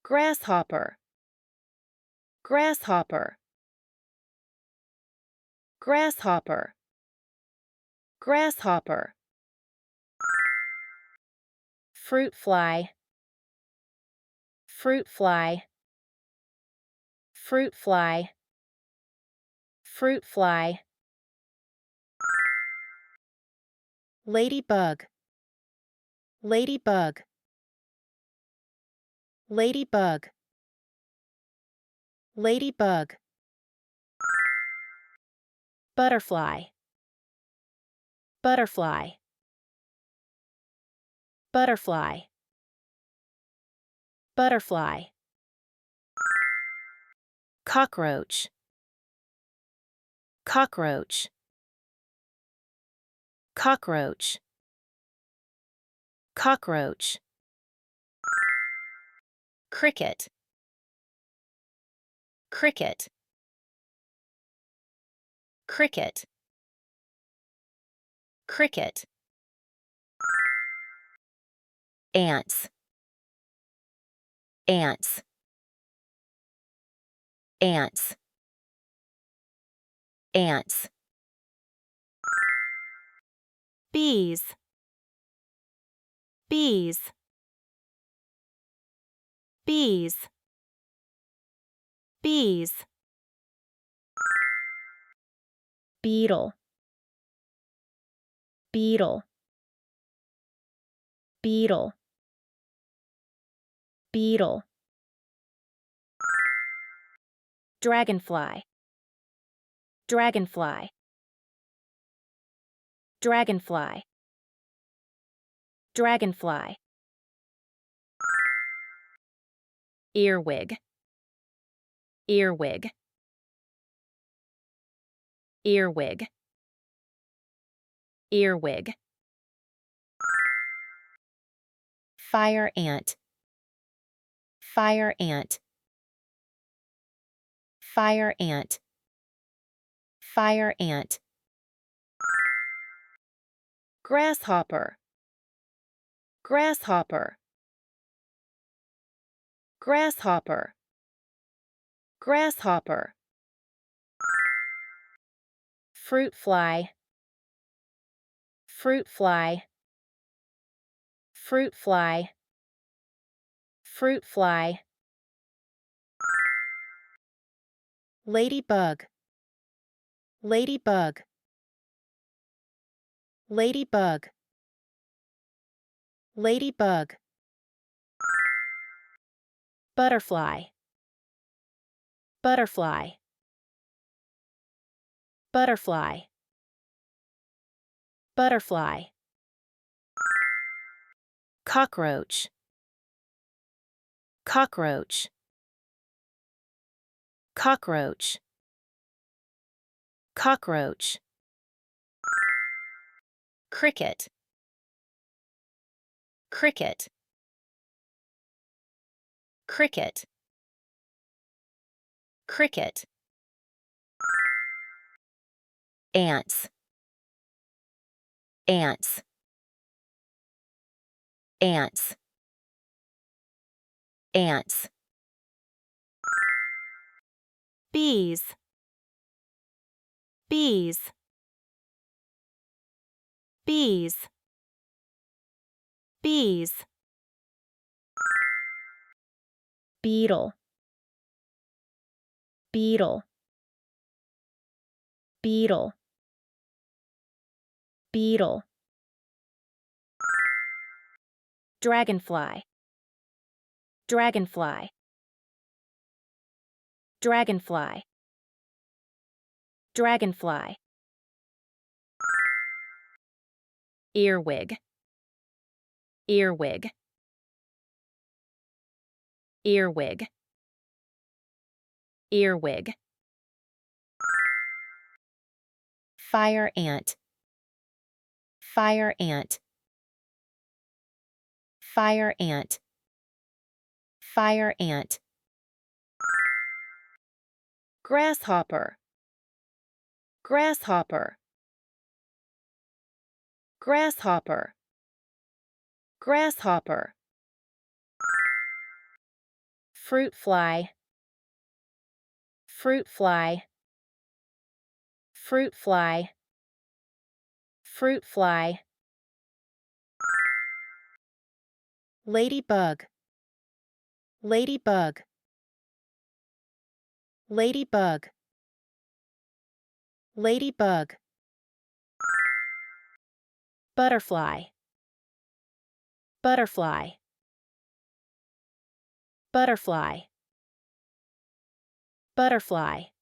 grasshopper, grasshopper, grasshopper, grasshopper, fruit fly, fruit fly, fruit fly, fruit fly, ladybug, ladybug, ladybug, ladybug, butterfly, butterfly, butterfly, butterfly, cockroach, cockroach, cockroach, cockroach, cricket, cricket, cricket, cricket, ants, ants, ants, ants, bees, bees, bees, bees, beetle, beetle, beetle, beetle, dragonfly, dragonfly, dragonfly, dragonfly, earwig, earwig, earwig, earwig, fire ant, fire ant, fire ant, fire ant, grasshopper, grasshopper, grasshopper, grasshopper, fruit fly, fruit fly, fruit fly, fruit fly, ladybug, ladybug, ladybug, ladybug, butterfly, butterfly, butterfly, butterfly, cockroach, cockroach, cockroach, cockroach, cricket, cricket, cricket, cricket, ants, ants, ants, ants, bees, bees, bees, bees, beetle, beetle, beetle, beetle, dragonfly, dragonfly, dragonfly, dragonfly, earwig, earwig, earwig, earwig, fire ant, fire ant, fire ant, fire ant, grasshopper, grasshopper, grasshopper, grasshopper, fruit fly, fruit fly, fruit fly, fruit fly. Ladybug, ladybug, ladybug, ladybug. Butterfly, butterfly, butterfly, butterfly.